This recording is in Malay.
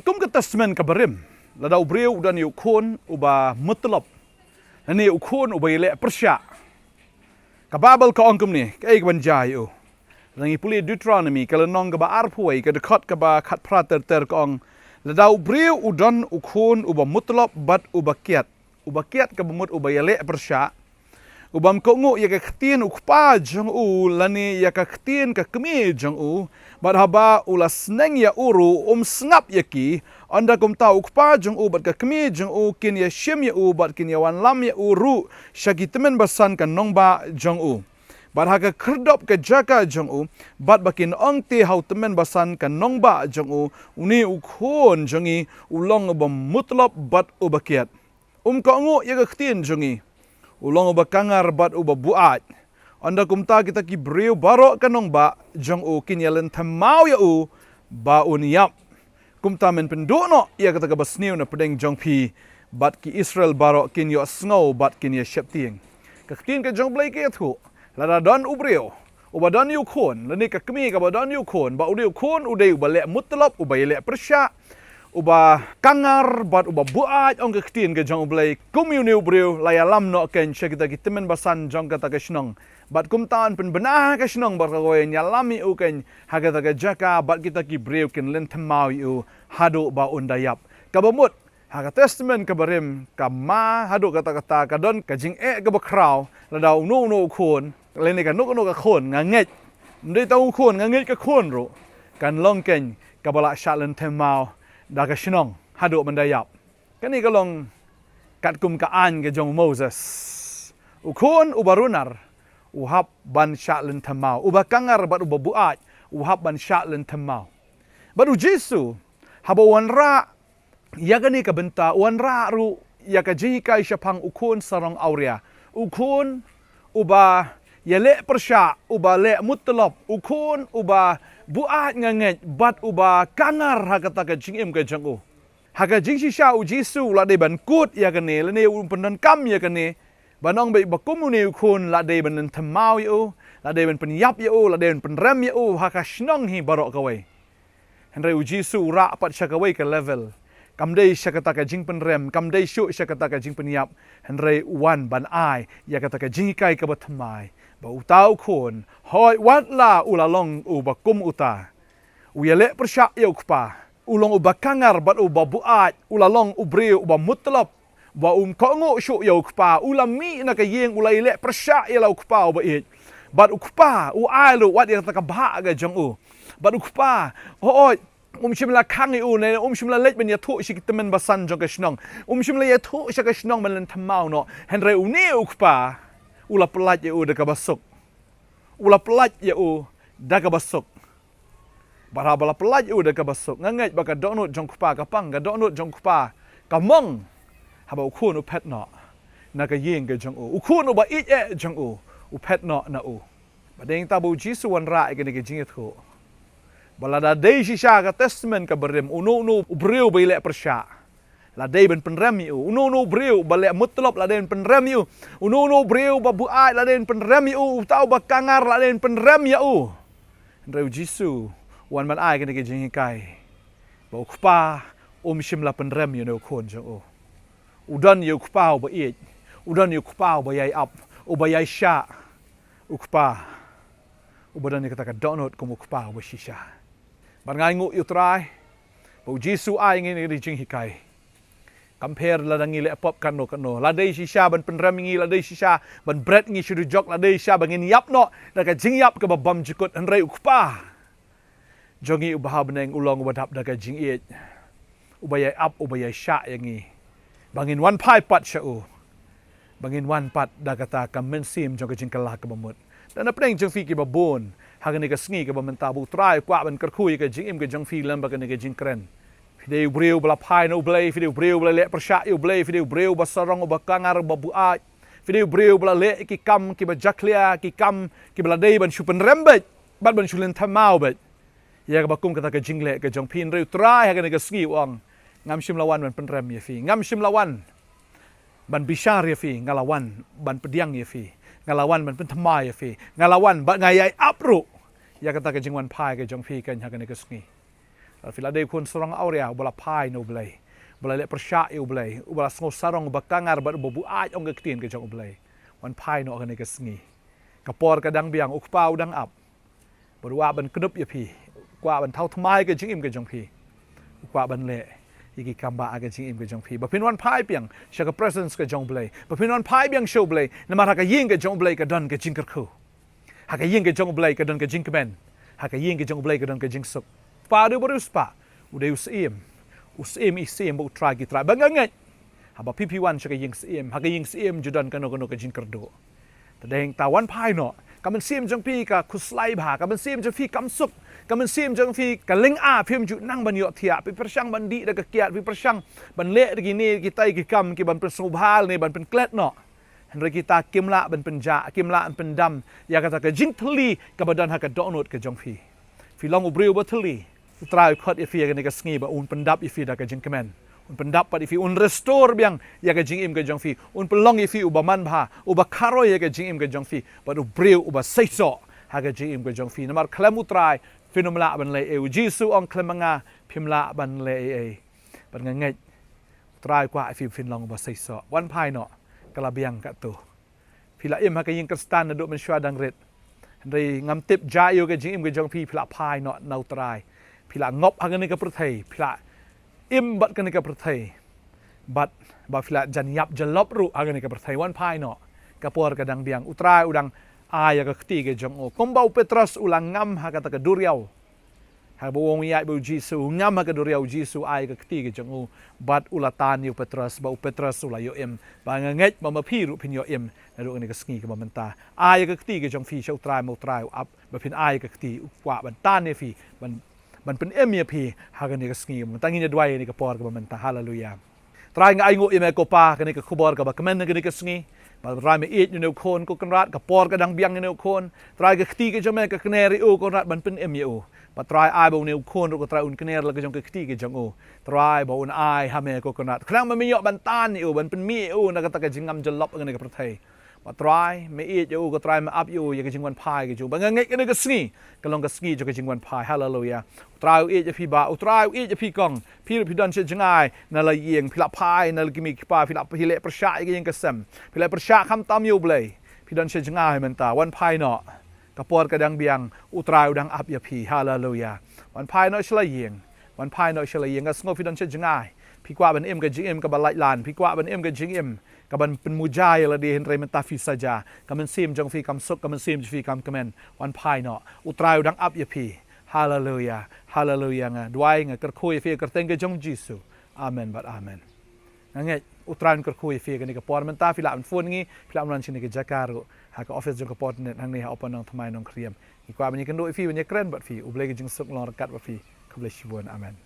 Kum ke testament kabarim. Lada ubriu dan yukun uba mutlab. Nani ukun uba ile persya. Kababel ka ongkum ni, ka ik banjai u. Rangi puli Deuteronomy kalau nong kaba arpuai ka dekat kaba kat prater ter ka ong. Lada ubriu udan ukun uba mutlab bat uba kiat. Uba kiat ka bumut uba ile persya. Ubam ko ngu ya ka ktin ukpa jang u lani ya ka ktin ka kemi jang u bat haba ulas neng ya uru sngap ya ki anda kum ta ukpa jang u bat ka kemi jang u kin ya shim ya u bat kin ya wan lam ya uru syagi temen basan ka nongba jang u bat ha ka kerdop ka jaka jang u bat bakin ong ti hau temen basan ka nongba jang u uni ukhon jangi ulong ubam mutlab bat ubakiat ko ngu ya ka ktin jangi ulong uba kangar bat uba buat. Anda kumta kita ki breu barok kanong ba jong u kinyalen thamau ya u ba uniap. Kumta men pendono ia kata ka basniu na pedeng jong pi bat ki Israel barok kinyo snow bat kinyo shepting. Kaktin ka jong blai ke thu. Lada don ubreu. Uba don yu khon. Lani ka kemi ka ba don yu khon. Ba udeu khon udeu uba le mutlab uba le persya. Uba kangar bat uba buat ong kaktin ke jong ublay kumuni ubreu laya lam no ken kita temen basan jong kata ke shnong bat kumtaan pen benah ke shnong bar koe nyalami u ken hagata ke jaka bat kita ki breu ken len temau u hadu ba undayap kabamut haga testament kabarim kama hadu kata-kata kadon kajing ke bakrau ladau nu khon leni kan nu ka khon nganget ndai tau khon nganget ka khon ro kan long ken kabala shalen temau daga shnong hadu mandayap kani kalong katkum kaan ke jong Moses ukun ubarunar uhap ban shalen tamau ubakangar bat ubabuat uhap ban shalen tamau baru Jisu habo wanra yagani ka benta wanra ru yaka jika syapang ukun sarong aurea ukun uba yale persya uba le mutlab ukun uba buat nganget bat uba kangar hakata ka jingim ka jangu haka jing shisha u Jisu la de ban kut ya kane la ne u penan kam ya kane banong be bakum ne ukun la de ban thamau yu la de ban penyap yu la de ban penrem yu haka shnong hi barok kawai henre u Jisu ra pat syakawai ka level kam dei syakata ka jing penrem kam dei syu syakata ka jing penyap henre wan ban ai ya kata ka jing kai ka batmai ba utau khon hoi wat la ulalong u bakum uta uyale persyak yau kpa ulong uba kangar bat uba buat ulalong ubreu uba mutlab ba kongo syu yau kpa ulami na ka yeng ulaile persyak ya lau kpa uba it bat ukpa u ai lu wat ya ta ka ba ga jong u bat ukpa hoi shimla kangi u ne shimla lech ben ya thu shi temen basan jong ka shnong shimla ya thu shi ka shnong men thamau no henre u ne ukpa ula pelat ya u daka basuk ula pelat ya u daka basuk barabala pelat ya u daka basuk nganget baka donut jong kupa kapang ga donut jong kupa kamong haba ukun u pet no na ka yeng ga jong u ukun u ba it e jong u pet no na u badeng tabu Jisu wan ra ga ni ga jing thu balada dei shisha ka testament ka berim unu ubreu bile persya la dei ben penrem yu unu breu bale mutlab la den penrem yu unu breu babuai la den penrem yu tau bakangar la den penrem yu reu Jisu wan man ai kene ke jing kai ba ukpa shim la penrem yu no khon jo udan yu ukpa ba it udan yu ukpa ba yai up ba yai sha ukpa ubadan ni kata ka donut kum ukpa ba shisha ban ngai ngu yu try ba Jisu ai ngene ke jing kai compare la dangi le pop kano la dei shisha ban penrem ngi la dei shisha ban bread ngi shudu jok la dei shisha bangin yap no da ka jing yap ka babam jikut henrei ukpa jongi ubah beneng ulong wadap da ka jing it ubaya up ubaya sha yangi bangin wan pai pat sha u bangin wan pat da kata ka mensim jong ka jing kala ka bamut dan apeng jong fi ki babon hagani ka sngi ka bamentabu try kwa ban kerkhui ka jing im ka jong fi lam ba ka ni ka jing kren Fideu breu bela phai no blai fideu breu bela le persyak yo blai fideu breu basarong ba kangar ba buat fideu breu bela le ki kam ki ba jaklia ki kam ki bela dei ban shupen rembet bat ban shulen thamau bet ya ka bakum kata ka jingle ka jong pin reu try ha ka ni ka ski wang ngam shim lawan ban penrem ye fi ngam shim lawan ban bishar ye fi ngalawan ban pediang ye fi ngalawan ban penthamai ye fi ngalawan ba ngayai apru ya kata ka jingwan phai ka jong fi kan ha ka ni ka ski Filade kun sorang aurea ubala phai no blai. Ubala le persya u blai. Ubala sngo sarong bakangar ba bu ai ong gektin ke jong blai. Wan phai no kan ke sngi. Kapor kadang biang ukpau dang ap. Berwa ban kedup ya pi. Kwa ban thau thmai ke jing im ke jong pi. Kwa ban le iki kamba aga jing im ke jong pi. Ba pin wan phai piang sha ka presence ke jong blai. Ba pin wan phai biang show blai. Namara ka ying ke jong blai ka don ke jing kerku. Ha ka ying ke jong blai ka don ke jing kemen. Ha ka ying ke jong blai ka don ke jing suk. Pa do baru spa. Udah usim isim bu try kita bangangat. Haba PP1 sya ka ying sim. Ha ka ying sim judan kano ke jing kerdo. Tadeng tawan phai no. Kaman sim jong pi ka kuslai bha. Kaman sim jong pi kam suk. Kaman sim jong pi ka ling a phim ju nang ban yo thia. Pi persang ban di da ka kiat. Pi persang ban le gi ni kita ki kam ki ban persubhal ni ban pen klet no. Henry kita kimla ban penja kimla an pendam. Ya kata ka jing thli ka badan ha ka donut ke jong pi. Filong ubriu ba thli. Try khot ifi ka ni ka sngi ba un pendap ifi da ka jing kemen. Un pendap pa ifi un restore biang ya ka jing im ka jong fi. Un pelong ifi uba man bha uba kharo ya ka jing im ka jong fi. Ba ubriu uba saiso ha ka jing im ka jong fi. Namar klemu try finomla ban le e Jisu ong klemanga phimla ban le e. Ban ngai try kwa ifi finlong uba saiso. Wan phai no kala biang ka tu. Phila im ha ka ying ka stan na do man shwa dang ret. Henry ngam tip jayo ka jing im ka jong fi phila phai no nau try. Phila ngop ha ka ni ka prathai phila im bat kan ka perthai bat ba phila jan yap jalop ru agan ka perthai wan phai no kapor kadang biang utrai udang aya ka kti ke jong o kombau Petrus ulang ngam ha kata ka duriau ha bowong ya bu Jisu ngam ha ka duriau Jisu aya ka kti ke jong o bat ulatan yu Petrus ba Petrus ula yo em ba nget ma phi ru phin yo em na ru ni ka sngi ka menta aya ka kti ke jong fi shau trai mo trai up ba phin aya ka kti kwa ban tan ne fi ban pen emia pi hagan ni ka sngi mo tangin dwai ni ka por ka menta haleluya try nga ai ngo ime ko pa ka ni ka khubor ka ba kamen ni ka sngi ba try me eat ni khon ko kan rat ka por ka dang biang ni khon try ka khti ka jome ka kneri u ko rat ban pen emia u ba try ai bo ni khon ro ko try un kner la ka jong ka khti ka jong u try bo un ai ha me ko kan rat khlang ma mi yo ban tan ni u ban pen mi u na ka ta ka jingam jalop ka ni ka prathai ba try me eat yo ko try me up yo ya ka jingwan phai ka ju ba ngai ka ni ka sngi ka long ka sngi jo ka jingwan phai hallelujah try eat ya phi ba try eat ya phi kong phi don che jangai na la yeng phila phai na la kimi pa phila phile persha ka yeng ka sem phila persha kham tam yo blai phi don che jangai man ta wan phai no ka por ka dang biang try udang up ya phi hallelujah wan phai no shla yeng wan phai no shla yeng ka sngo phi don che jangai phi kwa ban em ka jing em ka ba lai lan phi kwa ban em ka jing em kaban penmujai la di henry mentafi saja kamen sim jong fi kam suk kamen sim fi kam kemen wan phai no utrai udang up ya pi hallelujah hallelujah nga dwai nga kerkhoi fi kerteng ke jong Jisu amen but amen nge utran kerkhoi fi ka ni ka por mentafi la phone ngi phila ran chini ke jakaru ha ka office jong ka Potternet hang ni ha open Nongthymmai Nongkhryiem ki kwa ban ni kan do fi ban ni kren but fi uble ke jing suk long rakat but fi kable shibon amen